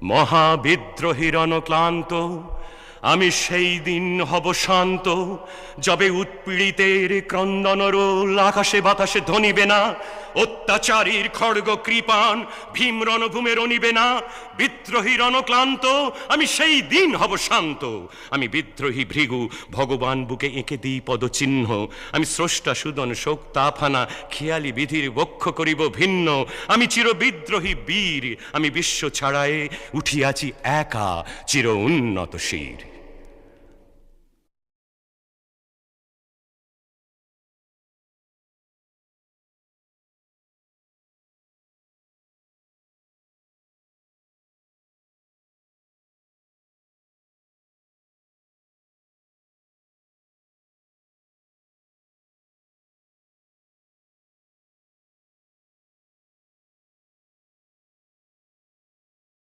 মহাবিদ্রোহীর অনক্লান্ত আমি সেই দিন হব শান্ত, যবে উৎপীড়িতের ক্রন্দন রোল আকাশে বাতাসে ধ্বনিবে না, অত্যাচারীর খড়গ কৃপাণ ভীম রণভূমে রণিবে না। বিদ্রোহীর অনক্লান্ত আমি সেই দিন হব শান্ত। আমি বিদ্রোহী ভৃগু ভগবান বুকে এঁকে দিই পদচিহ্ন। আমি স্রষ্টা সুদন শোক তাফানা খেয়ালি বিধির বক্ষ করিব ভিন্ন। আমি চির বিদ্রোহী বীর, আমি বিশ্ব ছাড়ায়ে উঠিয়াছি একা চির উন্নত শির।